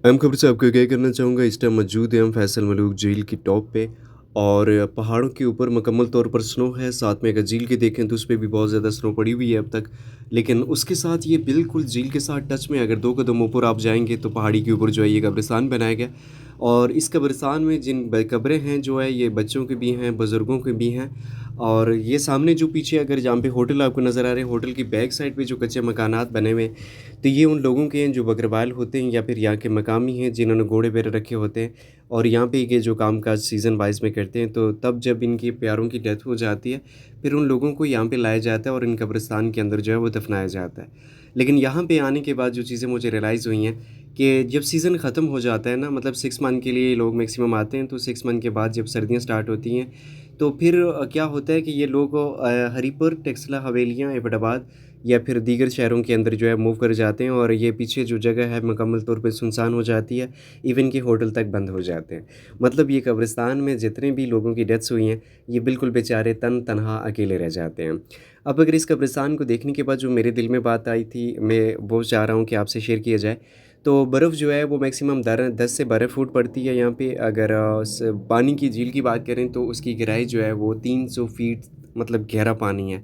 अहम खबर से आपको आगाह करना चाहूँगा। इस टाइम मौजूद हैं हम फैसल मलूक झील की टॉप पे और पहाड़ों के ऊपर मुकम्मल तौर पर स्नो है। साथ में अगर झील की देखें तो उस पे भी बहुत ज़्यादा स्नो पड़ी हुई है अब तक। लेकिन उसके साथ ये बिल्कुल झील के साथ टच में, अगर 2 कदम ऊपर आप जाएँगे तो पहाड़ी के ऊपर जो है ये कब्रिस्तान बनाया गया। और इस कब्रिस्तान में जिन ब कब्रें हैं जो है ये बच्चों की भी हैं, बुज़ुर्गों की भी हैं। और ये सामने जो पीछे अगर जहाँ पे होटल आपको नज़र आ रहे हैं, होटल की बैक साइड पे जो कच्चे मकानात बने हुए हैं, तो ये उन लोगों के हैं जो बकरवाल होते हैं या फिर यहाँ के मकामी हैं जिन्होंने घोड़े वगैरह रखे होते हैं और यहाँ पे ये जो काम-काज सीज़न वाइज़ में करते हैं। तो तब जब इनके प्यारों की डेथ हो जाती है, फिर उन लोगों को यहाँ पे लाया जाता है और इन कब्रिस्तान के अंदर जो है वो दफ़नाया जाता है। लेकिन यहाँ पे आने के बाद जो चीज़ें मुझे रियलाइज़ हुई हैं कि जब सीज़न ख़त्म हो जाता है ना, मतलब 6 मंथ के लिए लोग मैक्सिमम आते हैं, तो 6 मंथ के बाद जब सर्दियाँ स्टार्ट होती हैं, तो फिर क्या होता है कि ये लोग हरिपुर, टेक्सला, हवेलियाँ, एबटाबाद या फिर दीगर शहरों के अंदर जो है मूव कर जाते हैं और ये पीछे जो जगह है मुकम्मल तौर पे सुनसान हो जाती है, इवन कि होटल तक बंद हो जाते हैं। मतलब ये कब्रिस्तान में जितने भी लोगों की डेथ्स हुई हैं, ये बिल्कुल बेचारे तन-तनहा अकेले रह जाते हैं। अब अगर इस कब्रिस्तान को देखने के बाद जो मेरे दिल में बात आई थी, मैं वो चाह रहा हूँ कि आपसे शेयर किया जाए। तो बर्फ़ जो है वो मैक्सिमम 10 से 12 फुट पड़ती है यहाँ पे। अगर पानी की झील की बात करें तो उसकी गहराई जो है वो 300 फीट, मतलब गहरा पानी है।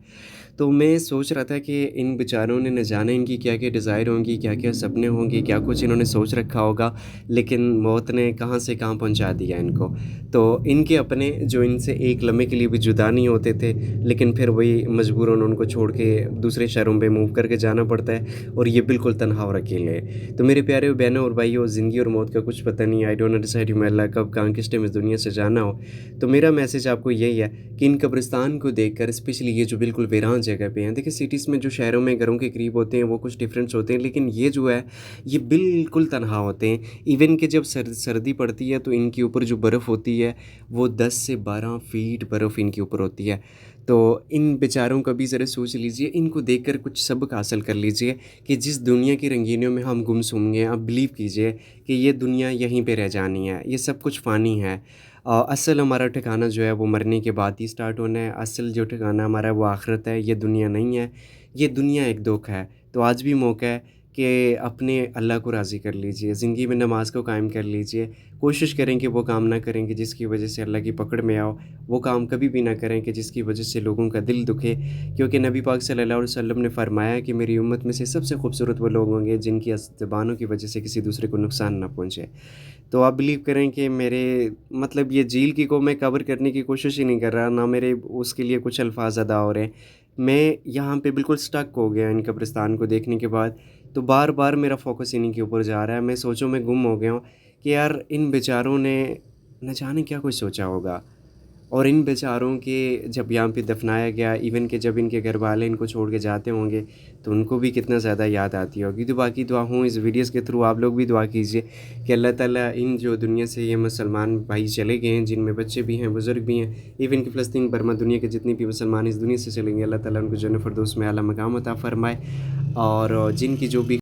तो मैं सोच रहा था कि इन बेचारों ने न जाने इनकी क्या-क्या डिज़ायर होंगी, क्या-क्या सपने होंगे, क्या कुछ इन्होंने सोच रखा होगा, लेकिन मौत ने कहाँ से कहाँ पहुँचा दिया इनको। तो इनके अपने जो इनसे एक लम्हे के लिए भी जुदा नहीं होते थे, लेकिन फिर वही मजबूरन उनको छोड़ के दूसरे शहरों पे मूव करके जाना पड़ता है और ये बिल्कुल तन्हा और अकेले हैं। तो मेरे प्यारे बहनों और भाइयों, ज़िंदगी और मौत का कुछ पता नहीं है। I don't know decide you my Allah कब कहाँ किस टाइम इस दुनिया से जाना हो। तो मेरा मैसेज आपको यही है कि इन कब्रिस्तान को देखकर, स्पेशली ये जो बिल्कुल वीरान जगह पे हैं, देखिए सिटीज़ में जो शहरों में घरों के करीब होते हैं वो कुछ डिफरेंट्स होते हैं, लेकिन ये जो है ये बिल्कुल तनहा होते हैं। इवन कि जब सर्दी पड़ती है तो इनके ऊपर जो बर्फ़ होती है वो 10 से 12 फीट बर्फ़ इनके ऊपर होती है। तो इन बेचारों का भी ज़रा सोच लीजिए, इनको देखकर कुछ सबक हासिल कर लीजिए कि जिस दुनिया की रंगीनियों में हम गुमसुम गए, आप बिलीव कीजिए कि ये दुनिया यहीं पे रह जानी है, ये सब कुछ फ़ानी है। असल हमारा ठिकाना जो है वो मरने के बाद ही स्टार्ट होना है। असल जो ठिकाना हमारा है वो आखिरत है, ये दुनिया नहीं है। ये दुनिया एक धोखा है। तो आज भी मौका है कि अपने अल्लाह को राज़ी कर लीजिए, ज़िंदगी में नमाज़ को कायम कर लीजिए। कोशिश करें कि वो काम ना करें कि जिसकी वजह से अल्लाह की पकड़ में आओ। वो काम कभी भी ना करें कि जिसकी वजह से लोगों का दिल दुखे, क्योंकि नबी पाक सल्लल्लाहु अलैहि वसल्लम ने फ़रमाया कि मेरी उम्मत में से सबसे खूबसूरत वो लोग होंगे जिनकी ज़बानों की वजह से किसी दूसरे को नुकसान ना पहुँचे। तो आप बिलीव करें कि मेरे, मतलब ये झील की को मैं कवर करने की कोशिश ही नहीं कर रहा, ना मेरे उसके लिए कुछ अल्फ़ाज़ अदा हो रहे हैं। मैं यहाँ पे बिल्कुल स्टक हो गया इन कब्रिस्तान को देखने के बाद। तो बार-बार मेरा फ़ोकस इन्हीं के ऊपर जा रहा है। मैं सोचों में गुम हो गया हूँ कि यार इन बेचारों ने न जाने क्या कुछ सोचा होगा। और इन बेचारों के जब यहाँ पे दफ़नाया गया, इवन कि जब इनके घरवाले इनको छोड़ के जाते होंगे, तो उनको भी कितना ज़्यादा याद आती होगी। तो बाकी दुआ हूँ इस वीडियोज़ के थ्रू आप लोग भी दुआ कीजिए कि अल्लाह ताला इन जो दुनिया से ये मुसलमान भाई चले गए हैं, जिनमें बच्चे भी हैं, बुज़ुर्ग भी हैं, इवन कि फ़लस्तीन, बर्मा, दुनिया के जितने भी मुसलमान इस दुनिया से चलेंगे, अल्लाह ताला उनको जन्नत फ़िरदौस में आला मकाम अता फ़रमाए। और जिनकी जो भी